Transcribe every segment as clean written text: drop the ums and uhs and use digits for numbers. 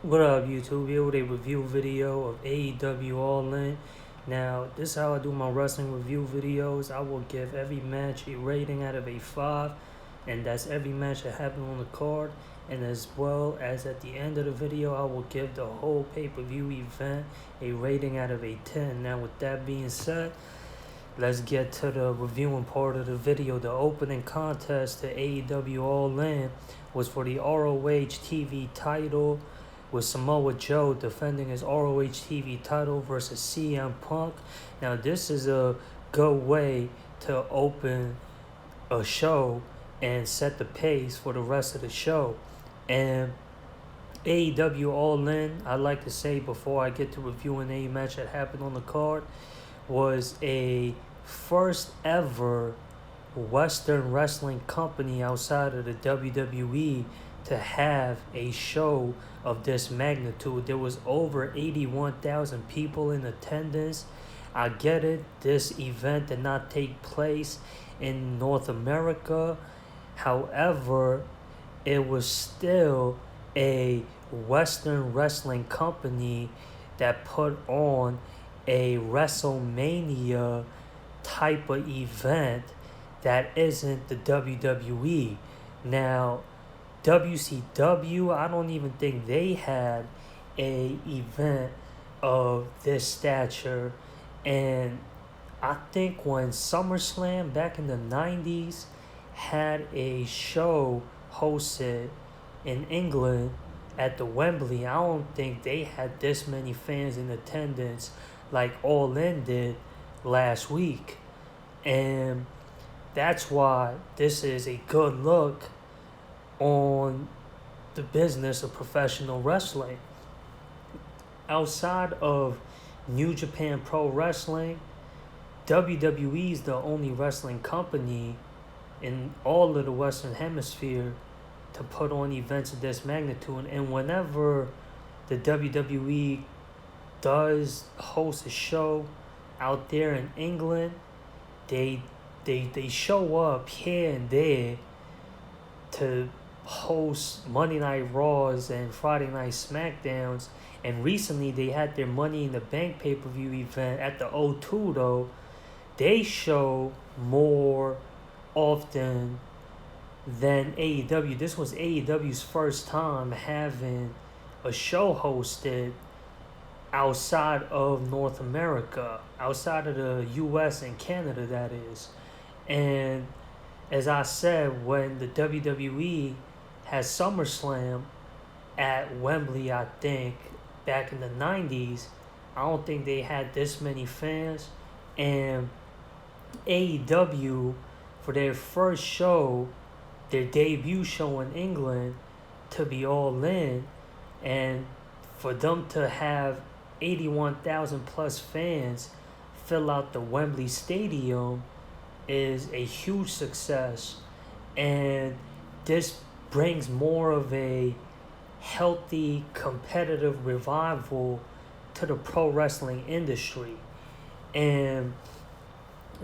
What up, YouTube? Here with a review video of AEW All In. Now, this is how I do my wrestling review videos. I will give every match a rating out of a 5, and that's every match that happened on the card. And as well as at the end of the video, I will give the whole pay-per-view event a rating out of a 10. Now, with that being said, let's get to the reviewing part of the video. The opening contest to AEW All In was for the ROH TV title, with Samoa Joe defending his ROH TV title versus CM Punk. Now, this is a good way to open a show and set the pace for the rest of the show. And AEW All In, I'd like to say before I get to reviewing a match that happened on the card, was a first ever Western wrestling company outside of the WWE to have a show of this magnitude. There was over 81,000 people in attendance. I get it, this event did not take place in North America. However, it was still a Western wrestling company that put on a WrestleMania type of event that isn't the WWE. Now, WCW, I don't even think they had a event of this stature. And I think when SummerSlam back in the 90s had a show hosted in England at the Wembley, I don't think they had this many fans in attendance like All In did last week. And that's why this is a good look on the business of professional wrestling. Outside of New Japan Pro Wrestling, WWE is the only wrestling company in all of the Western Hemisphere to put on events of this magnitude. And whenever the WWE does host a show out there in England, they show up here and there to host Monday Night Raws and Friday Night Smackdowns. And recently they had their Money in the Bank pay-per-view event at the O2 though. They show more often than AEW. This was AEW's first time having a show hosted outside of North America, outside of the US and Canada, that is. And as I said, when the WWE had SummerSlam at Wembley, I think, back in the 90s, I don't think they had this many fans. And AEW, for their first show, their debut show in England, to be All In, and for them to have 81,000 plus fans fill out the Wembley Stadium is a huge success. And this brings more of a healthy, competitive revival to the pro wrestling industry. And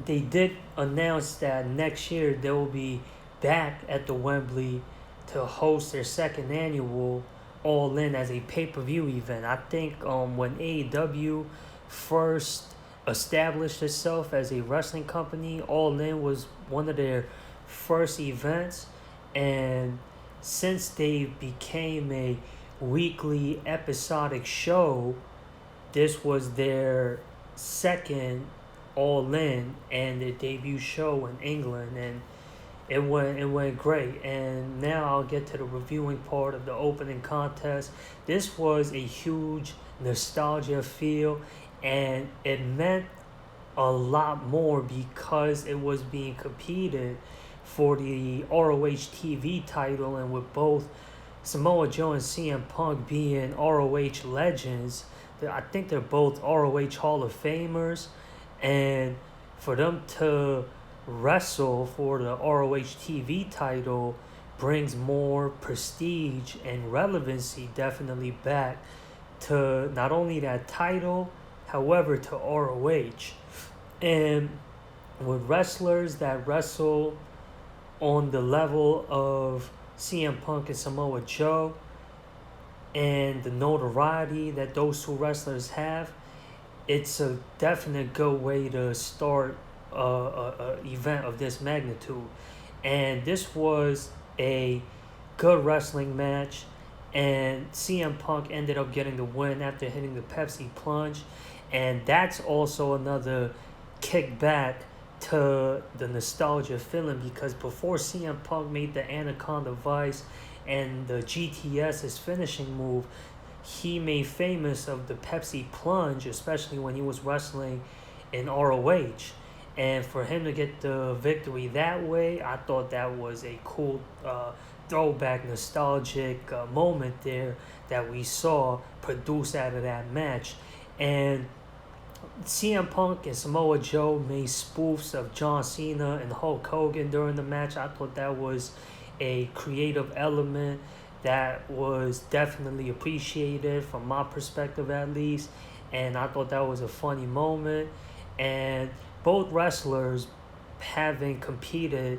they did announce that next year they will be back at the Wembley to host their second annual All In as a pay-per-view event. I think when AEW first established itself as a wrestling company, All In was one of their first events. And since they became a weekly episodic show, this was their second All In and their debut show in England, and it went great. And now I'll get to the reviewing part of the opening contest. This was a huge nostalgia feel, and it meant a lot more because it was being competed for the ROH TV title, and with both Samoa Joe and CM Punk being ROH legends, I think they're both ROH Hall of Famers, and for them to wrestle for the ROH TV title brings more prestige and relevancy definitely back to not only that title, however, to ROH. And with wrestlers that wrestle on the level of CM Punk and Samoa Joe, and the notoriety that those two wrestlers have, it's a definite good way to start a event of this magnitude. And this was a good wrestling match, and CM Punk ended up getting the win after hitting the Pepsi plunge, and that's also another kickback to the nostalgia feeling, because before CM Punk made the Anaconda Vice and the GTS his finishing move, he made famous of the Pepsi plunge, especially when he was wrestling in ROH. And for him to get the victory that way, I thought that was a cool throwback, nostalgic moment there that we saw produced out of that match. And CM Punk and Samoa Joe made spoofs of John Cena and Hulk Hogan during the match. I thought that was a creative element that was definitely appreciated from my perspective at least. And I thought that was a funny moment. And both wrestlers having competed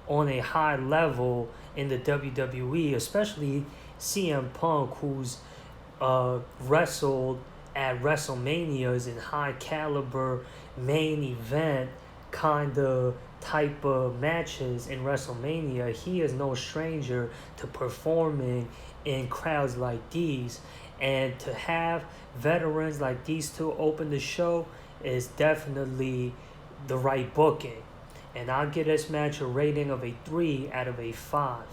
on a high level in the WWE, especially CM Punk, who's wrestled at WrestleManias in high caliber main event kind of type of matches in WrestleMania. He is no stranger to performing in crowds like these, and to have veterans like these two open the show is definitely the right booking. And I'll give this match a rating of a 3 out of a 5.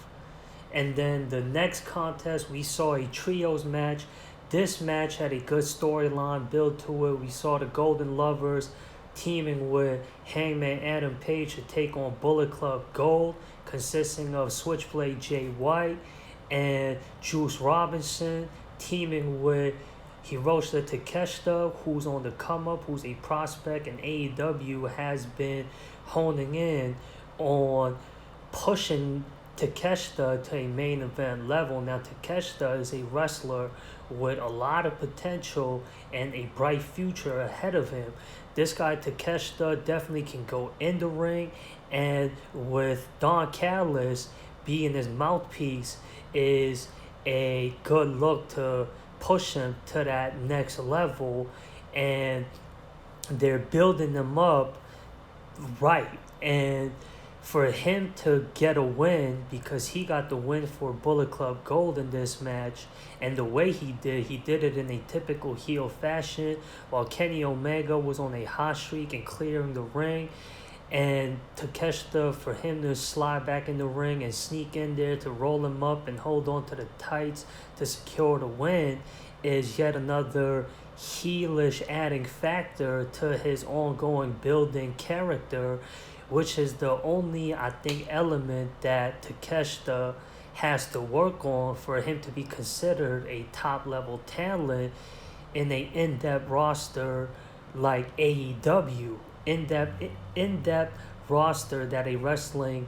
And then the next contest, we saw a trios match. This match had a good storyline built to it. We saw the Golden Lovers teaming with Hangman Adam Page to take on Bullet Club Gold, consisting of Switchblade Jay White and Juice Robinson, teaming with Hiroshi Takeshita, who's on the come up, who's a prospect, and AEW has been honing in on pushing Takeshita to a main event level. Now, Takeshita is a wrestler with a lot of potential and a bright future ahead of him. This guy, Takeshita, definitely can go in the ring, and with Don Callis being his mouthpiece is a good look to push him to that next level. And they're building them up right. And for him to get a win, because he got the win for Bullet Club Gold in this match, and the way he did it in a typical heel fashion, while Kenny Omega was on a hot streak and clearing the ring. And Takeshita, for him to slide back in the ring and sneak in there to roll him up and hold on to the tights to secure the win, is yet another heelish adding factor to his ongoing building character, which is the only, I think, element that Takeshita has to work on for him to be considered a top-level talent in a in-depth roster like AEW. In-depth roster that a wrestling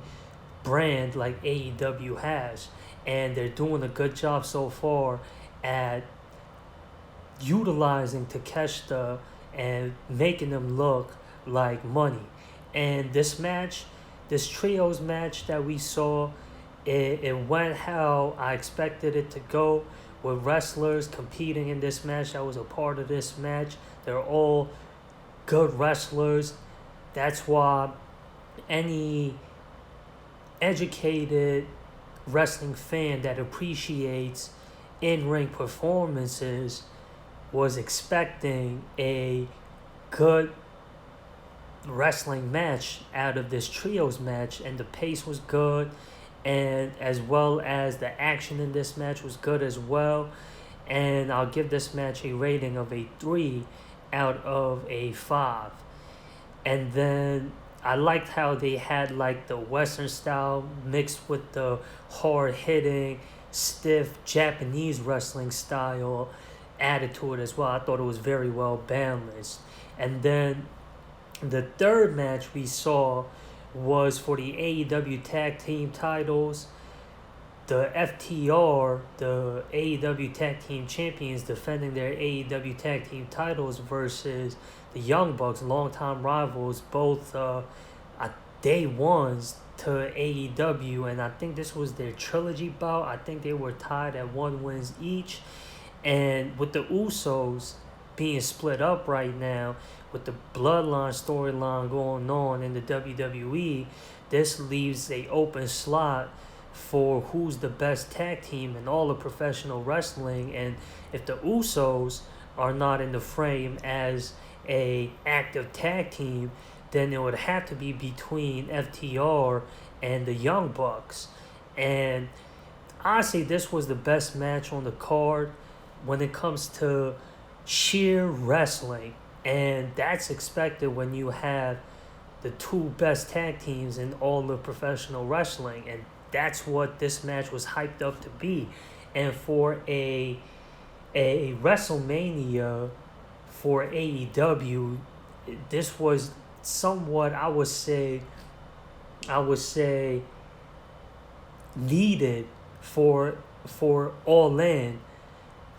brand like AEW has. And they're doing a good job so far at utilizing Takeshita and making them look like money. And this match, this trios match that we saw, it went how I expected it to go, with wrestlers competing in this match that was a part of this match. They're all good wrestlers. That's why any educated wrestling fan that appreciates in-ring performances was expecting a good wrestling match out of this trios match, and the pace was good, and as well as the action in this match was good as well. And I'll give this match a rating of a 3 out of a 5. And then I liked how they had like the Western style mixed with the hard-hitting, stiff Japanese wrestling style added to it as well. I thought it was very well balanced. And then the third match we saw was for the AEW Tag Team titles. The FTR, the AEW Tag Team Champions, defending their AEW Tag Team titles versus the Young Bucks, longtime rivals, both day ones to AEW, and I think this was their trilogy bout. I think they were tied at 1 wins each. And with the Usos being split up right now, with the Bloodline storyline going on in the WWE, this leaves a open slot for who's the best tag team in all of professional wrestling. And if the Usos are not in the frame as a active tag team, then it would have to be between FTR and the Young Bucks. And honestly, this was the best match on the card when it comes to sheer wrestling. And that's expected when you have the two best tag teams in all of professional wrestling. And that's what this match was hyped up to be. And for a WrestleMania for AEW, this was somewhat, I would say needed for All In,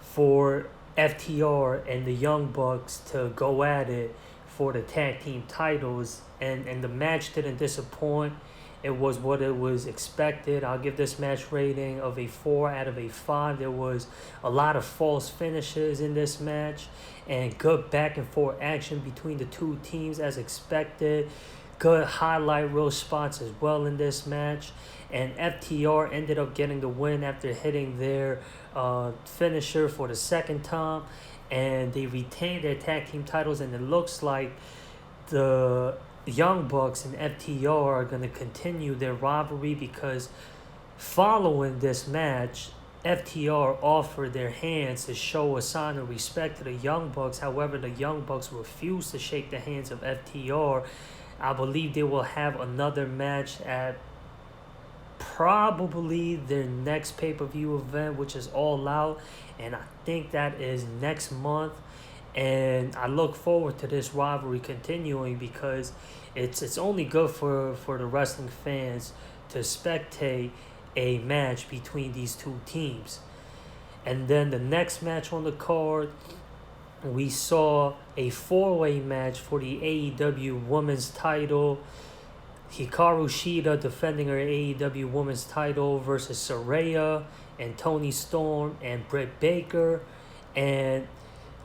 for FTR and the Young Bucks to go at it for the tag team titles, and the match didn't disappoint. It was what it was expected. I'll give this match rating of a 4 out of a 5. There was a lot of false finishes in this match and good back and forth action between the two teams as expected. Good highlight reel spots as well in this match. And FTR ended up getting the win after hitting their finisher for the second time. And they retained their tag team titles, and it looks like the Young Bucks and FTR are going to continue their rivalry, because following this match, FTR offered their hands to show a sign of respect to the Young Bucks. However, the Young Bucks refused to shake the hands of FTR. I believe they will have another match at probably their next pay-per-view event, which is All Out, and I think that is next month. And I look forward to this rivalry continuing, because it's only good for the wrestling fans to spectate a match between these two teams. And then the next match on the card, we saw a 4-way match for the AEW Women's Title. Hikaru Shida defending her AEW Women's Title versus Saraya and Toni Storm and Britt Baker. And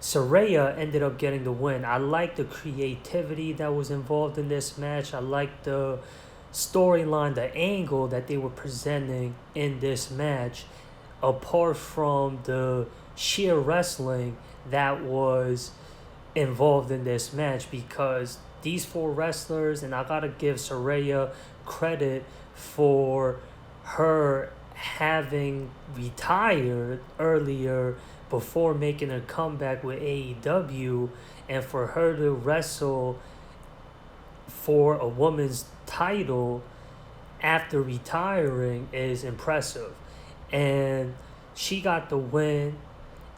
Saraya ended up getting the win. I like the creativity that was involved in this match. I like the storyline, the angle that they were presenting in this match, apart from the sheer wrestling that was involved in this match, because these 4 wrestlers, and I gotta give Saraya credit for her having retired earlier before making a comeback with AEW, and for her to wrestle for a woman's title after retiring is impressive. And she got the win,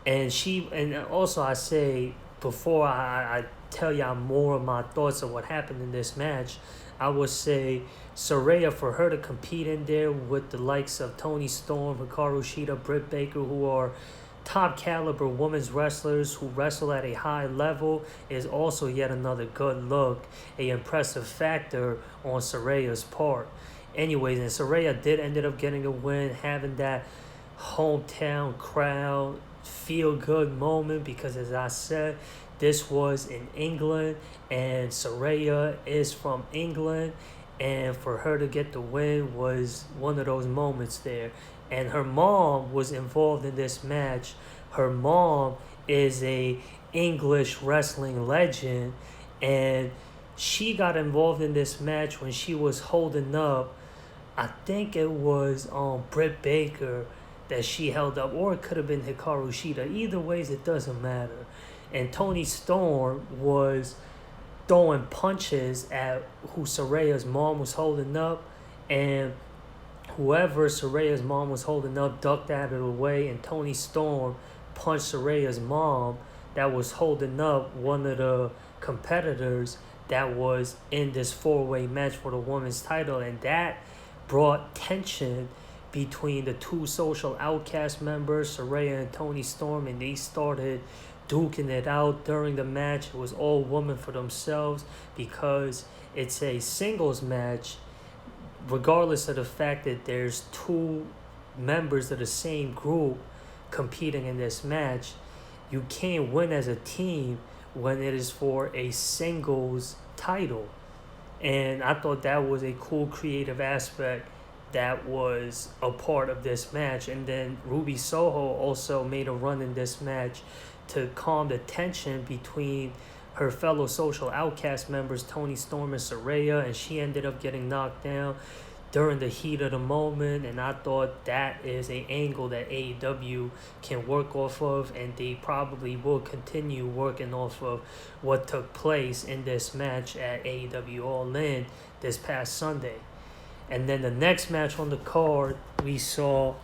and also I say, before I tell y'all more of my thoughts of what happened in this match, I would say Saraya, for her to compete in there with the likes of Toni Storm, Hikaru Shida, Britt Baker, who are top caliber women's wrestlers who wrestle at a high level, is also yet another good look, a impressive factor on Saraya's part. Anyways, and Saraya did ended up getting a win, having that hometown crowd feel good moment, because as I said, this was in England and Saraya is from England, and for her to get the win was one of those moments there. And her mom was involved in this match. Her mom is a English wrestling legend, and she got involved in this match when she was holding up, I think it was Britt Baker that she held up, or it could have been Hikaru Shida. Either ways, it doesn't matter. And Toni Storm was throwing punches at who Saraya's mom was holding up, and whoever Saraya's mom was holding up ducked out of the way, and Toni Storm punched Saraya's mom that was holding up one of the competitors that was in this 4-way match for the women's title. And that brought tension between the two Social Outcast members, Saraya and Toni Storm, and they started duking it out during the match. It was all women for themselves, because it's a singles match regardless of the fact that there's two members of the same group competing in this match, you can't win as a team when it is for a singles title. And I thought that was a cool creative aspect that was a part of this match. And then Ruby Soho also made a run in this match to calm the tension between her fellow social outcast members, Toni Storm and Saraya, and she ended up getting knocked down during the heat of the moment. And I thought that is an angle that AEW can work off of, and they probably will continue working off of what took place in this match at AEW All In this past Sunday. And then the next match on the card we saw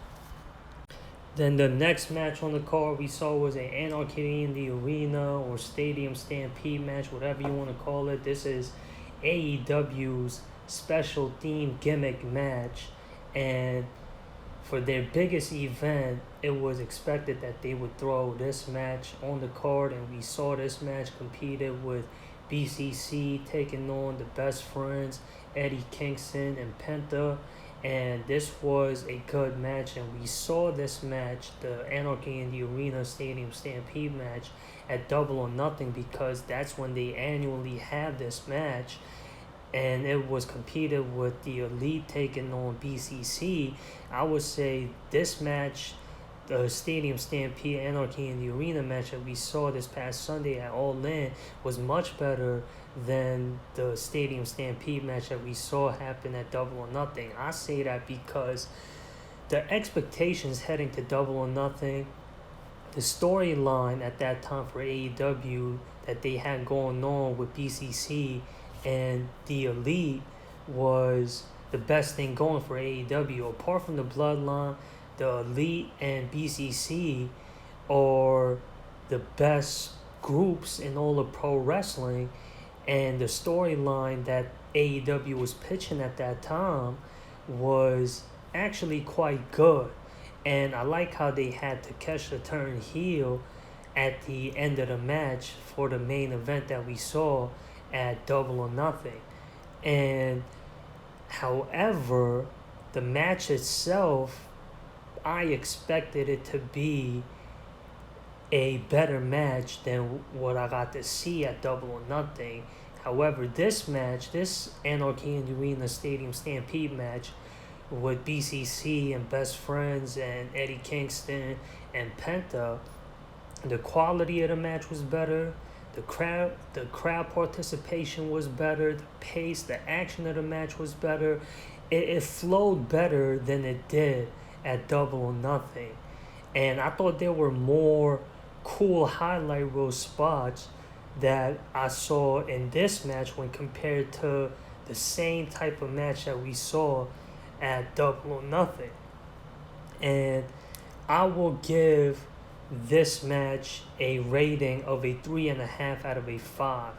was an Anarchy in the Arena or Stadium Stampede match, whatever you want to call it. This is AEW's special theme gimmick match, and for their biggest event, it was expected that they would throw this match on the card, and we saw this match competed with BCC taking on the Best Friends, Eddie Kingston and Penta, and this was a good match. And we saw this match, the Anarchy in the Arena Stadium Stampede match, at Double or Nothing, because that's when they annually have this match, and it was competed with the Elite taking on BCC. I would say this match, the Stadium Stampede Anarchy in the Arena match that we saw this past Sunday at All In, was much better than the Stadium Stampede match that we saw happen at Double or Nothing. I say that because the expectations heading to Double or Nothing, the storyline at that time for AEW that they had going on with BCC and the Elite was the best thing going for AEW. Apart from the Bloodline, the Elite and BCC are the best groups in all of pro wrestling, and the storyline that AEW was pitching at that time was actually quite good. And I like how they had to catch the turn heel at the end of the match for the main event that we saw at Double or Nothing. And however, the match itself, I expected it to be a better match than what I got to see at Double or Nothing. However, this match, this Anarchy in the Arena Stadium Stampede match with BCC and Best Friends and Eddie Kingston and Penta, the quality of the match was better. The crowd participation was better. The pace, the action of the match was better. It flowed better than it did at Double or Nothing. And I thought there were more cool highlight reel spots that I saw in this match when compared to the same type of match that we saw at Double or Nothing. And I will give this match a rating of a 3.5 out of a 5.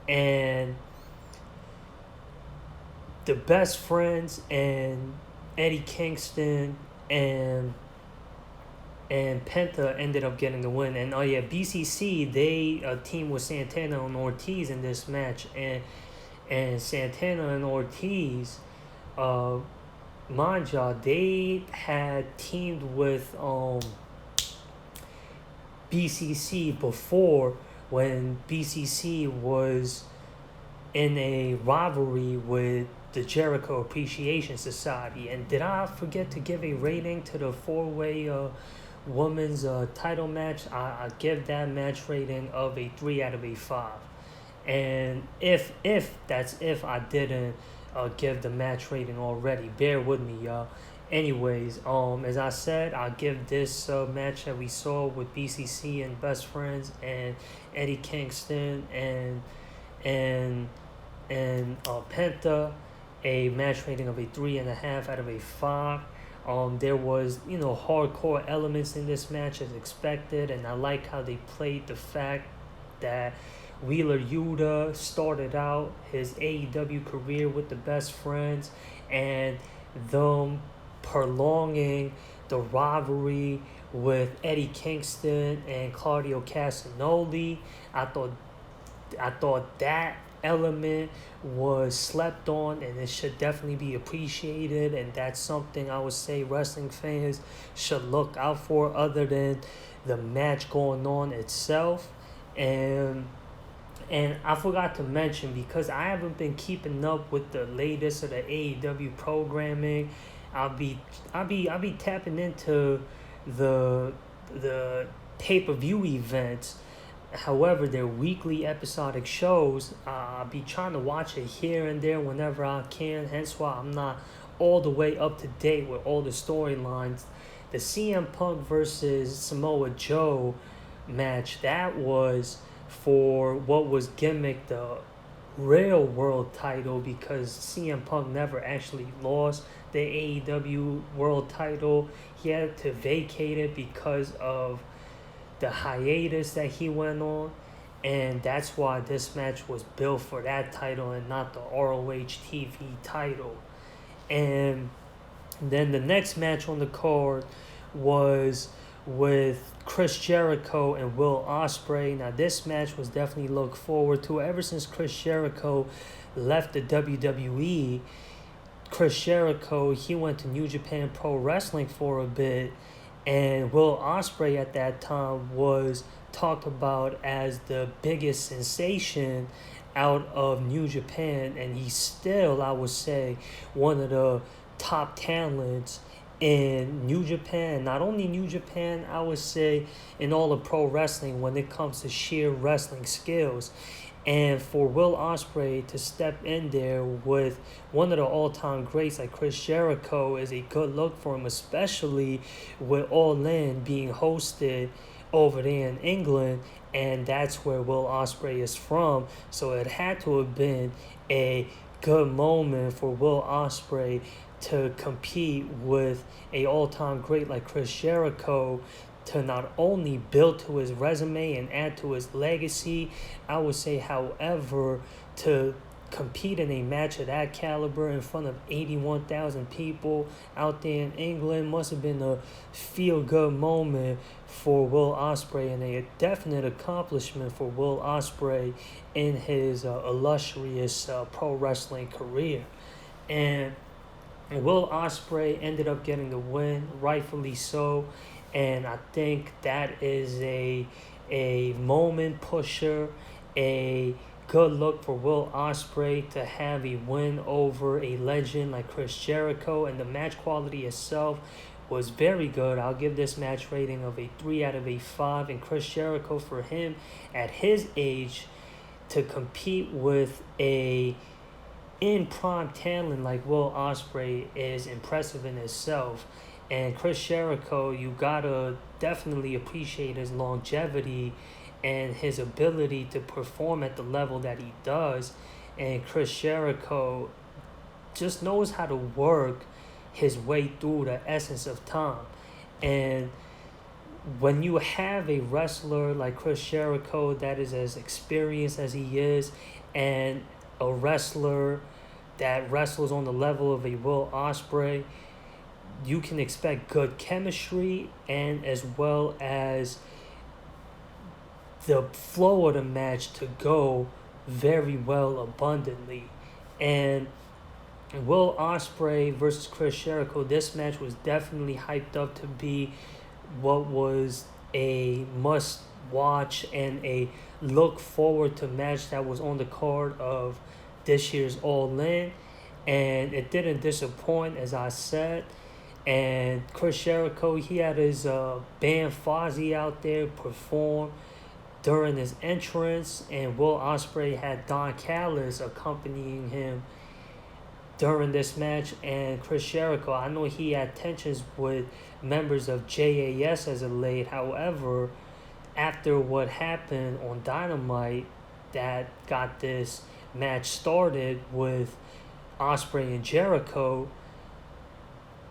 And the Best Friends and Eddie Kingston and Penta ended up getting the win. And BCC, they teamed with Santana and Ortiz in this match, and Santana and Ortiz, mind y'all, they had teamed with BCC before, when BCC was in a rivalry with the Jericho Appreciation Society. And did I forget to give a rating to the four-way women's title match? I give that match rating of a 3 out of a 5. And if I didn't give the match rating already, bear with me, y'all. Anyways, as I said, I'll give this match that we saw with BCC and Best Friends and Eddie Kingston and Penta a match rating of a 3.5 out of a 5. There was, hardcore elements in this match as expected, and I like how they played the fact that Wheeler Yuta started out his AEW career with the Best Friends, and them prolonging the rivalry with Eddie Kingston and Claudio Castagnoli. I thought that element was slept on, and it should definitely be appreciated, and that's something I would say wrestling fans should look out for other than the match going on itself. And I forgot to mention, because I haven't been keeping up with the latest of the AEW programming, I'll be tapping into the pay-per-view events. However, their weekly episodic shows, I'll be trying to watch it here and there whenever I can. Hence why I'm not all the way up to date with all the storylines. The CM Punk versus Samoa Joe match, that was for what was Gimmick the real world title, because CM Punk never actually lost the AEW world title. He had to vacate it because of the hiatus that he went on, and that's why this match was built for that title and not the ROH TV title. And then the next match on the card was with Chris Jericho and Will Osprey. Now, this match was definitely looked forward to. Ever since Chris Jericho left the WWE, Chris Jericho, he went to New Japan Pro Wrestling for a bit, and Will Osprey at that time was talked about as the biggest sensation out of New Japan, and he's still, I would say, one of the top talents in New Japan. Not only New Japan, I would say in all of pro wrestling when it comes to sheer wrestling skills. And for Will Osprey to step in there with one of the all-time greats like Chris Jericho is a good look for him, especially with All In being hosted over there in England, and that's where Will Osprey is from. So it had to have been a good moment for Will Osprey to compete with a all-time great like Chris Jericho, to not only build to his resume and add to his legacy, I would say, however, to compete in a match of that caliber in front of 81,000 people out there in England must have been a feel-good moment for Will Osprey, and a definite accomplishment for Will Osprey in his illustrious pro wrestling career. And Will Osprey ended up getting the win, rightfully so. And I think that is a moment pusher, a good look for Will Osprey to have a win over a legend like Chris Jericho. And the match quality itself was very good. I'll give this match rating of a 3 out of a 5. And Chris Jericho, for him at his age, to compete with a in prime talent like Will Osprey is impressive in itself. And Chris Jericho, you gotta definitely appreciate his longevity and his ability to perform at the level that he does. And Chris Jericho just knows how to work his way through the essence of time. And when you have a wrestler like Chris Jericho that is as experienced as he is, and a wrestler that wrestles on the level of a Will Osprey, you can expect good chemistry, and as well as the flow of the match to go very well abundantly. And Will Osprey versus Chris Jericho, this match was definitely hyped up to be what was a must watch and a look forward to match that was on the card of this year's All In. And it didn't disappoint, as I said. And Chris Jericho, he had his band Fozzy out there perform during his entrance, and Will Osprey had Don Callis accompanying him during this match. And Chris Jericho, I know he had tensions with members of JAS as of late. However, after what happened on Dynamite that got this match started with Osprey and Jericho,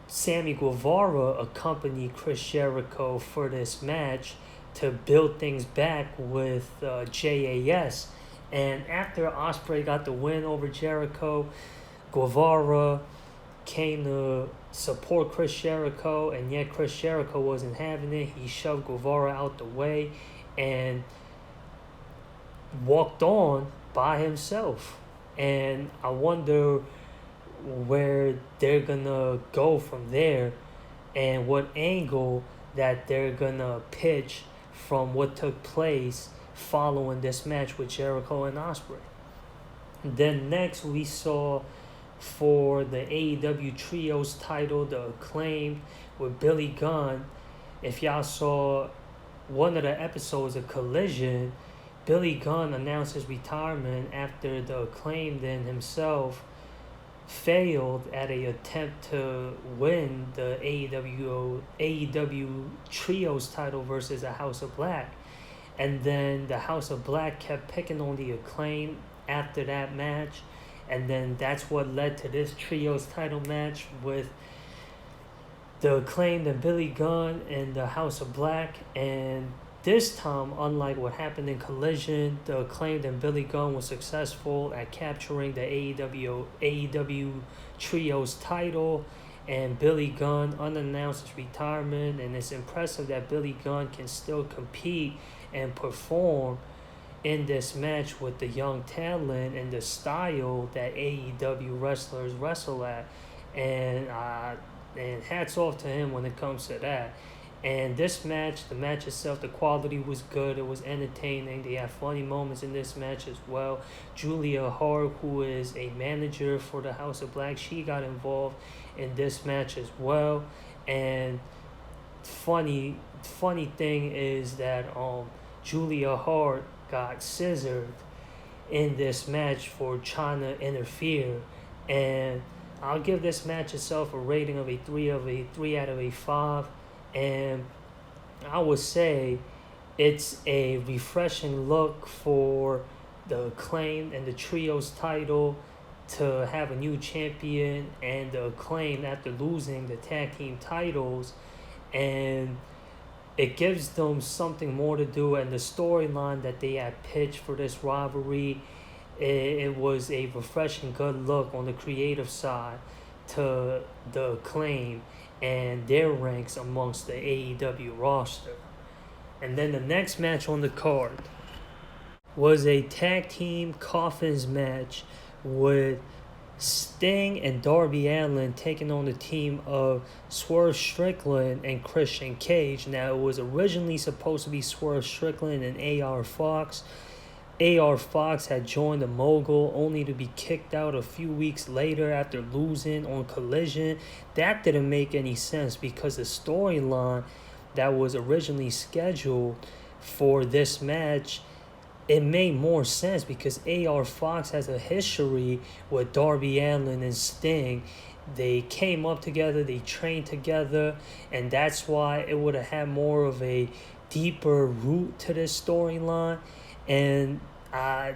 Sammy Guevara accompanied Chris Jericho for this match to build things back with JAS. And after Osprey got the win over Jericho, Guevara came to support Chris Jericho, and yet Chris Jericho wasn't having it. He shoved Guevara out the way and walked on by himself. And I wonder where they're gonna go from there and what angle that they're gonna pitch from what took place following this match with Jericho and Osprey. Then next we saw for the AEW Trios title, the Acclaimed with Billy Gunn. If y'all saw one of the episodes of Collision, Billy Gunn announced his retirement after the Acclaimed and himself failed at an attempt to win the AEW Trios title versus the House of Black. And then the House of Black kept picking on the Acclaim after that match. And then that's what led to this Trios title match with the Acclaimed and Billy Gunn and the House of Black. And this time, unlike what happened in Collision, the Acclaimed and Billy Gunn were successful at capturing the AEW Trios title, and Billy Gunn unannounced his retirement. And it's impressive that Billy Gunn can still compete and perform in this match with the young talent and the style that AEW wrestlers wrestle at. And hats off to him when it comes to that. And this match, the match itself, the quality was good. It was entertaining. They had funny moments in this match as well. Julia Hart, who is a manager for the House of Black, she got involved in this match as well. And funny thing is that Julia Hart got scissored in this match for trying to interfere. And I'll give this match itself a rating of a 3 out of a 5. And I would say it's a refreshing look for the Acclaim and the Trios title to have a new champion, and the Acclaim after losing the tag team titles. And it gives them something more to do, and the storyline that they had pitched for this rivalry, it was a refreshing good look on the creative side to the Acclaim and their ranks amongst the AEW roster. And then the next match on the card was a tag team coffins match with Sting and Darby Allin taking on the team of Swerve Strickland and Christian Cage. Now, it was originally supposed to be Swerve Strickland and AR Fox. AR Fox had joined the Mogul only to be kicked out a few weeks later after losing on Collision. That didn't make any sense because the storyline that was originally scheduled for this match, it made more sense because AR Fox has a history with Darby Allin and Sting. They came up together, they trained together, and that's why it would have had more of a deeper root to this storyline. And I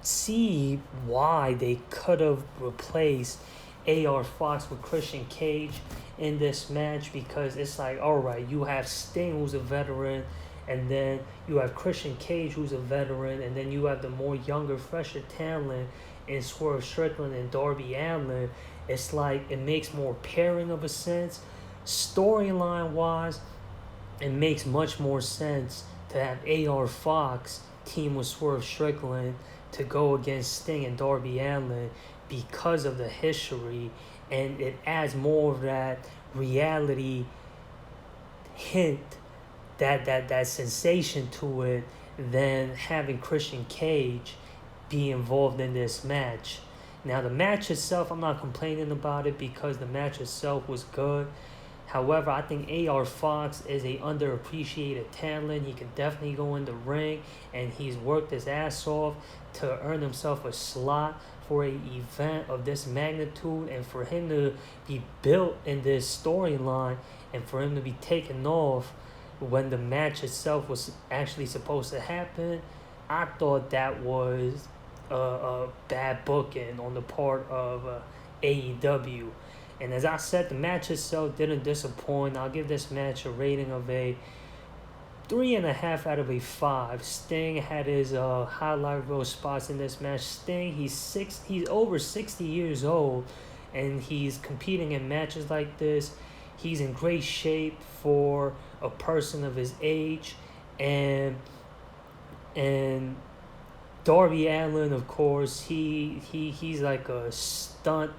see why they could have replaced AR Fox with Christian Cage in this match, because it's like, all right, you have Sting, who's a veteran, and then you have Christian Cage, who's a veteran, and then you have the more younger, fresher talent in Swerve Strickland and Darby Allin. It's like it makes more pairing of a sense. Storyline-wise, it makes much more sense to have AR Fox team with Swerve Strickland to go against Sting and Darby Allin because of the history, and it adds more of that reality hint, that sensation to it, than having Christian Cage be involved in this match. Now, the match itself, I'm not complaining about it because the match itself was good. However, I think AR Fox is a underappreciated talent. He can definitely go in the ring, and he's worked his ass off to earn himself a slot for an event of this magnitude, and for him to be built in this storyline and for him to be taken off when the match itself was actually supposed to happen, I thought that was a bad booking on the part of AEW. And as I said, the match itself didn't disappoint. I'll give this match a rating of a 3.5 out of a 5. Sting had his highlight reel spots in this match. Sting, he's over 60 years old, and he's competing in matches like this. He's in great shape for a person of his age, and Darby Allin, of course, he's like a stunt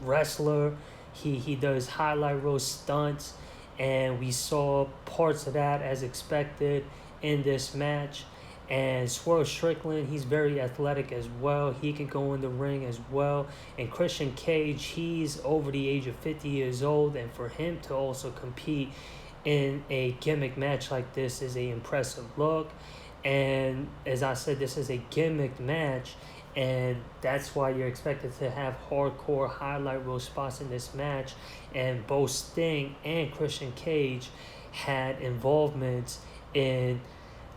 wrestler. He does highlight reel stunts, and we saw parts of that as expected in this match. And Swerve Strickland, he's very athletic as well. He can go in the ring as well. And Christian Cage, he's over the age of 50 years old, and for him to also compete in a gimmick match like this is a impressive look. And as I said, this is a gimmick match, and that's why you're expected to have hardcore highlight reel spots in this match. And both Sting and Christian Cage had involvements in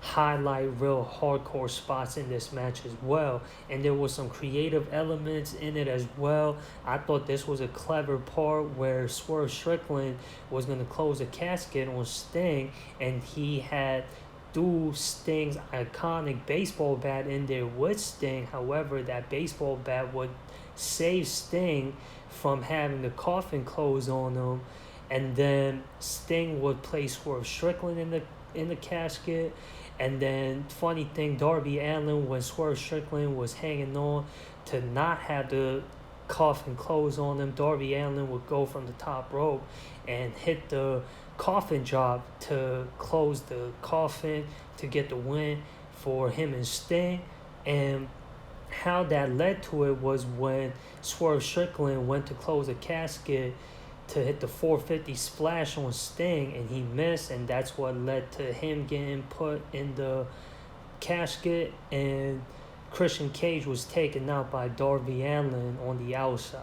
highlight reel hardcore spots in this match as well, and there was some creative elements in it as well. I thought this was a clever part where Swerve Strickland was going to close a casket on Sting, and he had threw Sting's iconic baseball bat in there with Sting. However, that baseball bat would save Sting from having the coffin close on him, and then Sting would place Swerve Strickland in the casket. And then, funny thing, Darby Allin, when Swerve Strickland was hanging on to not have the coffin close on him, Darby Allin would go from the top rope and hit the coffin drop to close the coffin to get the win for him and Sting. And how that led to it was when Swerve Strickland went to close a casket to hit the 450 splash on Sting, and he missed, and that's what led to him getting put in the casket, and Christian Cage was taken out by Darby Allin on the outside.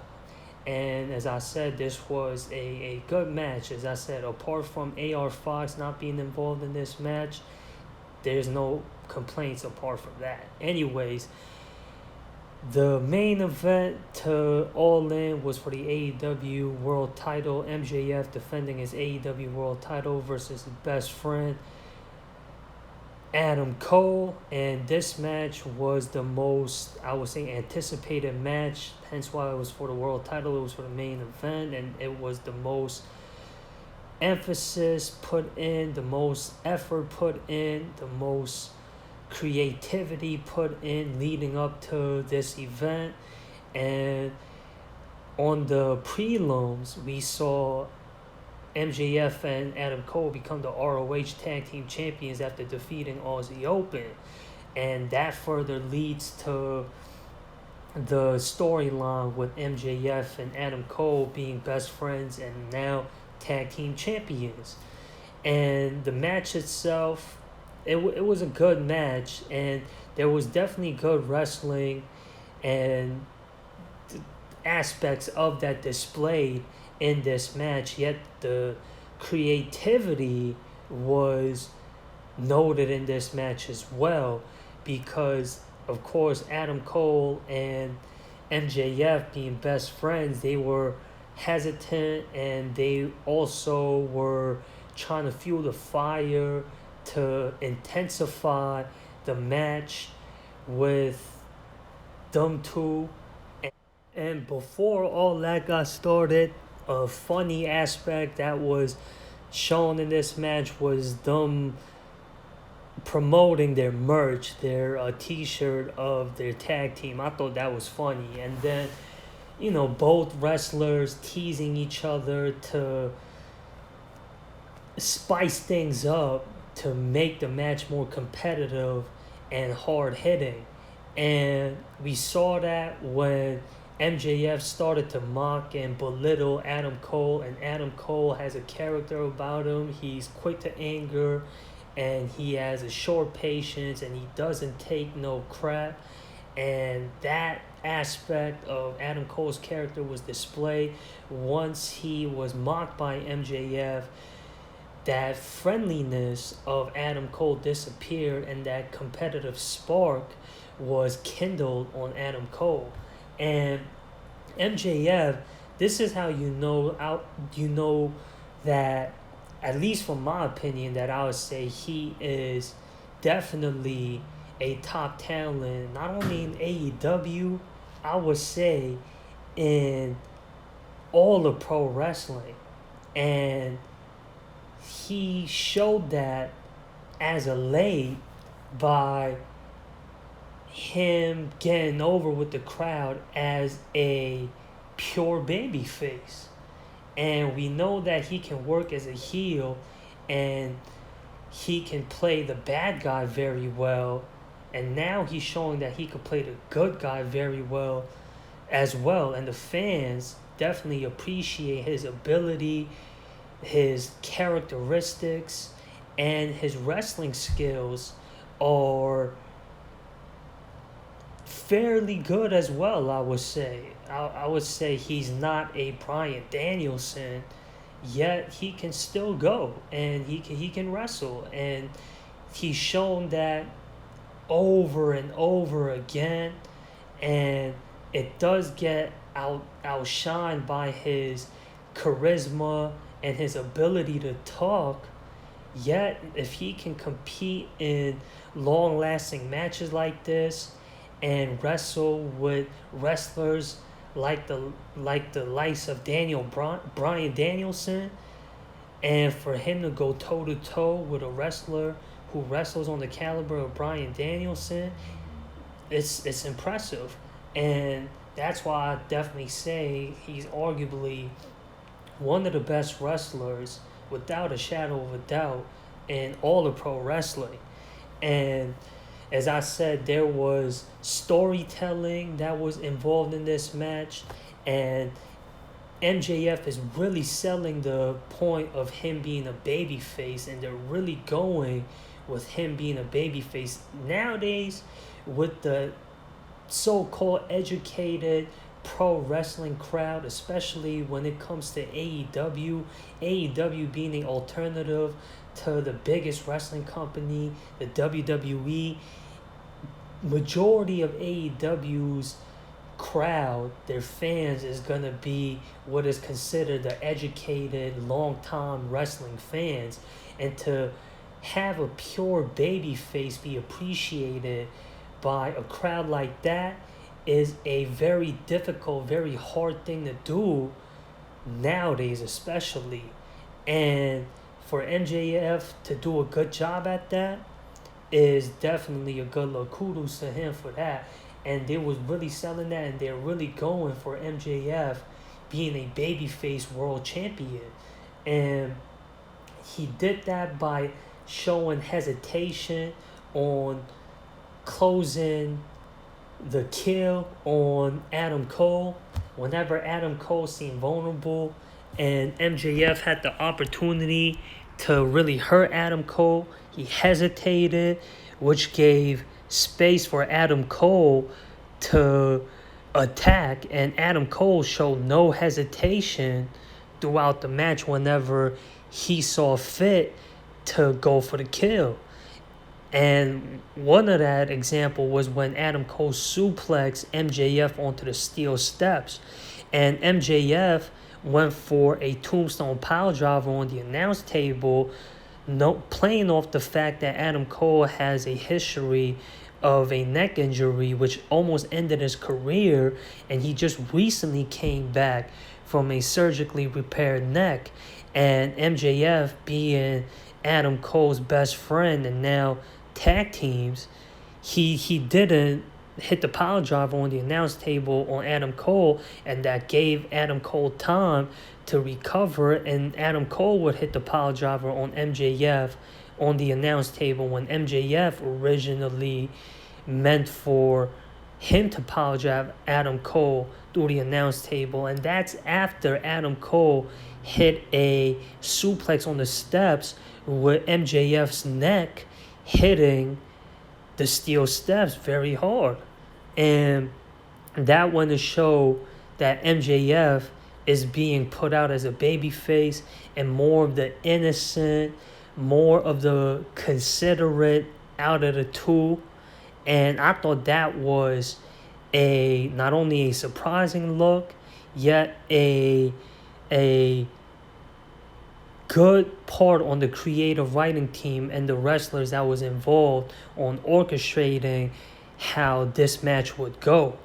And as I said, this was a good match. As I said, apart from AR Fox not being involved in this match, there's no complaints apart from that. Anyways, the main event to All In was for the AEW World Title. MJF defending his AEW World Title versus his best friend, Adam Cole. And this match was the most, I would say, anticipated match. Hence why it was for the World Title. It was for the main event, and it was the most emphasis put in, the most effort put in, the most creativity put in leading up to this event. And on the prelims, we saw MJF and Adam Cole become the ROH Tag Team Champions after defeating Aussie Open, and that further leads to the storyline with MJF and Adam Cole being best friends and now Tag Team Champions. And the match itself, it was a good match, and there was definitely good wrestling and aspects of that displayed in this match, yet the creativity was noted in this match as well, because of course Adam Cole and MJF being best friends, they were hesitant, and they also were trying to fuel the fire to intensify the match with them two. And before all that got started, a funny aspect that was shown in this match was them promoting their merch, their t-shirt of their tag team. I thought that was funny. And then, both wrestlers teasing each other to spice things up to make the match more competitive and hard-hitting. And we saw that when MJF started to mock and belittle Adam Cole, and Adam Cole has a character about him. He's quick to anger, and he has a short patience, and he doesn't take no crap. And that aspect of Adam Cole's character was displayed once he was mocked by MJF. That friendliness of Adam Cole disappeared, and that competitive spark was kindled on Adam Cole. And MJF, this is how you know that, at least from my opinion, that I would say he is definitely a top talent, not only in AEW, I would say in all of pro wrestling. And he showed that as a late by him getting over with the crowd as a pure baby face. And we know that he can work as a heel and he can play the bad guy very well. And now he's showing that he could play the good guy very well as well. And the fans definitely appreciate his ability, his characteristics, and his wrestling skills are fairly good as well, I would say. I would say he's not a Bryan Danielson, yet he can still go and he can wrestle, and he's shown that over and over again, and it does get outshined by his charisma and his ability to talk. Yet if he can compete in long-lasting matches like this and wrestle with wrestlers like the likes of Bryan Danielson, and for him to go toe-to-toe with a wrestler who wrestles on the caliber of Bryan Danielson, it's impressive. And that's why I definitely say he's arguably one of the best wrestlers, without a shadow of a doubt, in all of pro wrestling. And as I said, there was storytelling that was involved in this match, and MJF is really selling the point of him being a babyface, and they're really going with him being a babyface. Nowadays, with the so-called educated pro wrestling crowd, especially when it comes to AEW being the alternative to the biggest wrestling company, the WWE, majority of AEW's crowd, their fans, is going to be what is considered the educated, long-time wrestling fans. And to have a pure baby face be appreciated by a crowd like that is a very difficult, very hard thing to do nowadays, especially. And for MJF to do a good job at that is definitely a good look. Kudos to him for that. And they was really selling that, and they're really going for MJF being a babyface world champion. And he did that by showing hesitation on closing the kill on Adam Cole. Whenever Adam Cole seemed vulnerable and MJF had the opportunity to really hurt Adam Cole, he hesitated, which gave space for Adam Cole to attack, and Adam Cole showed no hesitation throughout the match whenever he saw fit to go for the kill. And one of that example was when Adam Cole suplexed MJF onto the steel steps, and MJF went for a tombstone piledriver on the announce table, playing off the fact that Adam Cole has a history of a neck injury which almost ended his career, and he just recently came back from a surgically repaired neck. And MJF, being Adam Cole's best friend and now tag teams, he didn't hit the pile driver on the announce table on Adam Cole, and that gave Adam Cole time to recover, and Adam Cole would hit the pile driver on MJF on the announce table when MJF originally meant for him to pile drive Adam Cole through the announce table. And that's after Adam Cole hit a suplex on the steps with MJF's neck hitting the steel steps very hard. And that went to show that MJF is being put out as a babyface, and more of the innocent, more of the considerate out of the two. And I thought that was not only a surprising look, yet a good part on the creative writing team and the wrestlers that was involved on orchestrating how this match would go.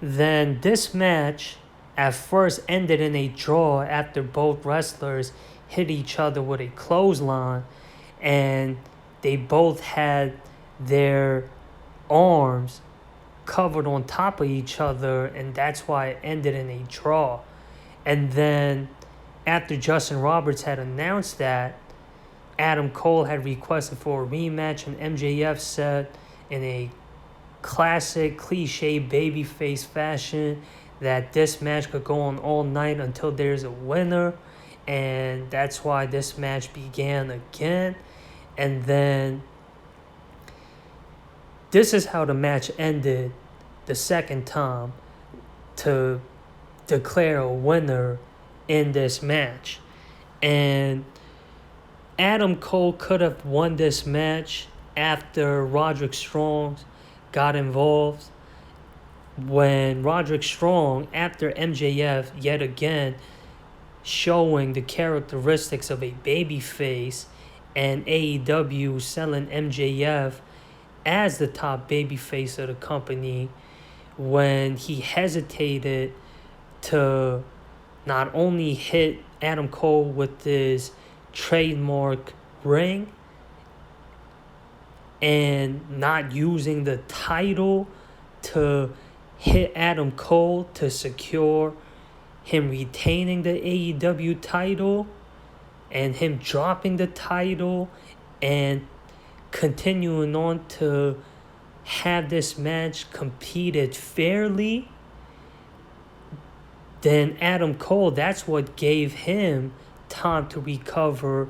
Then this match at first ended in a draw after both wrestlers hit each other with a clothesline, and they both had their arms covered on top of each other, and that's why it ended in a draw. And then after Justin Roberts had announced that, Adam Cole had requested for a rematch, and MJF said in a classic cliche babyface fashion that this match could go on all night until there's a winner, and that's why this match began again. And then this is how the match ended the second time to declare a winner in this match. And Adam Cole could have won this match after Roderick Strong got involved. When Roderick Strong, after MJF yet again showing the characteristics of a babyface, and AEW selling MJF as the top babyface of the company, when he hesitated to not only hit Adam Cole with his trademark ring and not using the title to hit Adam Cole to secure him retaining the AEW title and him dropping the title and continuing on to have this match competed fairly, then Adam Cole, that's what gave him time to recover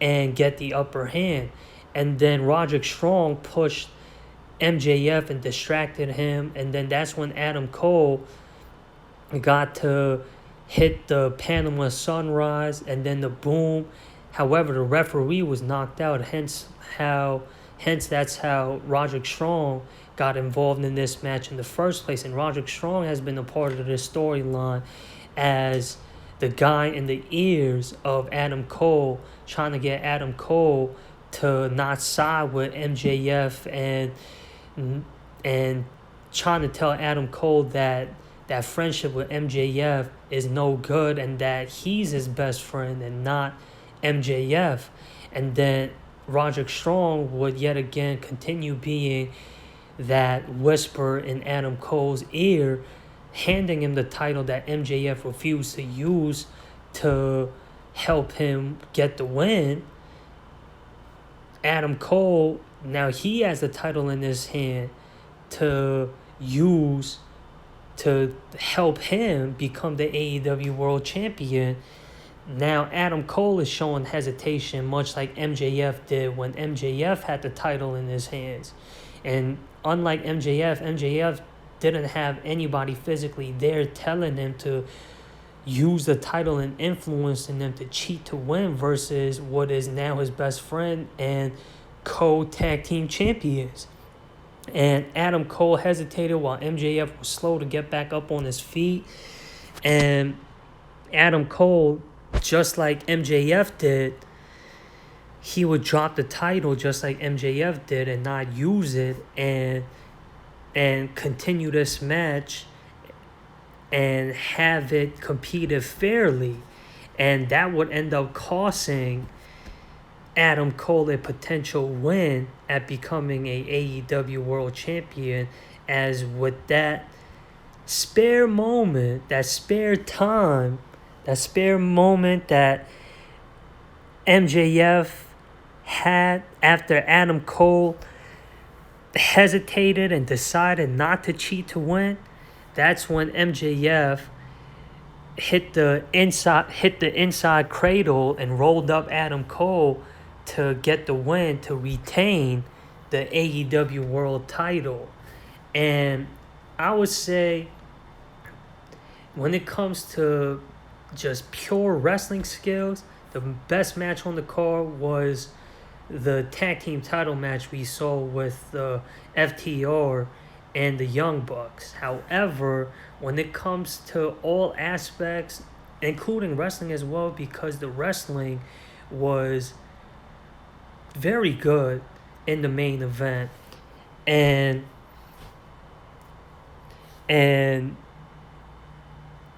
and get the upper hand. And then Roderick Strong pushed MJF and distracted him, and then that's when Adam Cole got to hit the Panama Sunrise and then the boom. However, the referee was knocked out, hence that's how Roderick Strong got involved in this match in the first place. And Roderick Strong has been a part of this storyline as the guy in the ears of Adam Cole, trying to get Adam Cole to not side with MJF and trying to tell Adam Cole that friendship with MJF is no good and that he's his best friend and not MJF. And then Roderick Strong would yet again continue being that whisper in Adam Cole's ear, handing him the title that MJF refused to use to help him get the win. Adam Cole, now he has the title in his hand to use to help him become the AEW World Champion. Now Adam Cole is showing hesitation, much like MJF did when MJF had the title in his hands. And unlike MJF didn't have anybody physically there telling him to use the title and influencing them to cheat to win, versus what is now his best friend and co-tag team champions. And Adam Cole hesitated while MJF was slow to get back up on his feet. And Adam Cole, just like MJF did, he would drop the title just like MJF did and not use it and continue this match and have it competed fairly. And that would end up costing Adam Cole a potential win at becoming a AEW World Champion, as with that spare moment, that spare time, that spare moment that MJF had after Adam Cole hesitated and decided not to cheat to win, that's when MJF hit the inside cradle and rolled up Adam Cole to get the win to retain the AEW World Title. And I would say when it comes to just pure wrestling skills, the best match on the card was the tag team title match we saw with the FTR and the Young Bucks. However, when it comes to all aspects, including wrestling as well, because the wrestling was very good in the main event, and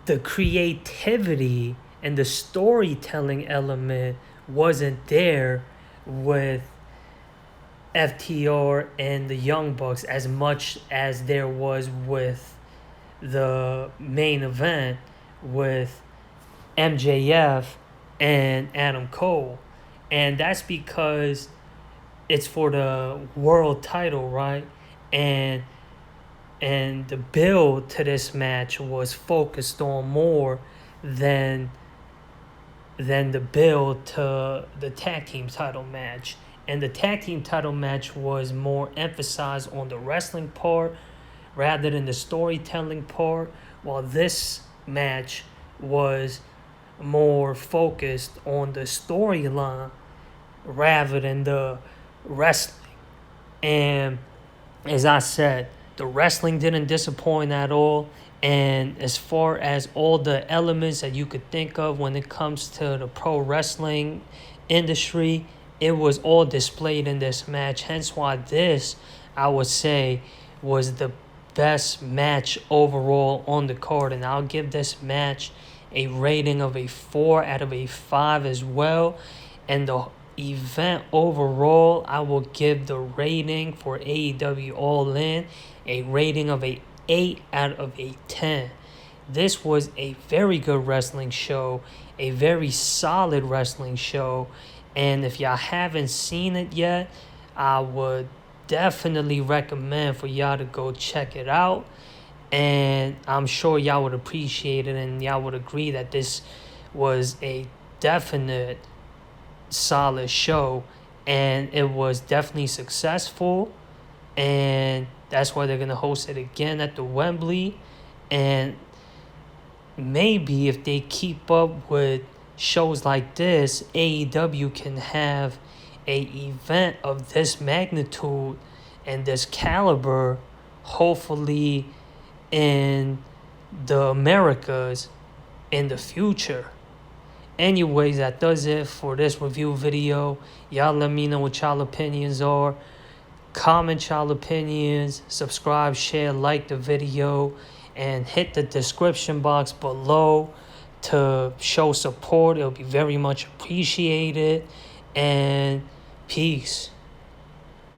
the creativity and the storytelling element wasn't there with FTR and the Young Bucks as much as there was with the main event with MJF and Adam Cole. And that's because it's for the world title, right? And the build to this match was focused on more than the build to the tag team title match. And the tag team title match was more emphasized on the wrestling part rather than the storytelling part, while this match was more focused on the storyline rather than the wrestling. And as I said, the wrestling didn't disappoint at all. And as far as all the elements that you could think of when it comes to the pro wrestling industry, it was all displayed in this match. Hence why this, I would say, was the best match overall on the card. And I'll give this match a rating of a 4 out of a 5 as well. And the event overall, I will give the rating for AEW All In a rating of a 8 out of a 10. This was a very good wrestling show, a very solid wrestling show, and if y'all haven't seen it yet, I would definitely recommend for y'all to go check it out, and I'm sure y'all would appreciate it and y'all would agree that this was a definite solid show, and it was definitely successful, and that's why they're going to host it again at the Wembley. And maybe if they keep up with shows like this, AEW can have a event of this magnitude and this caliber, hopefully in the Americas in the future. Anyways, that does it for this review video. Y'all let me know what y'all opinions are. Comment y'all opinions, subscribe, share, like the video, and hit the description box below to show support. It'll be very much appreciated. And peace.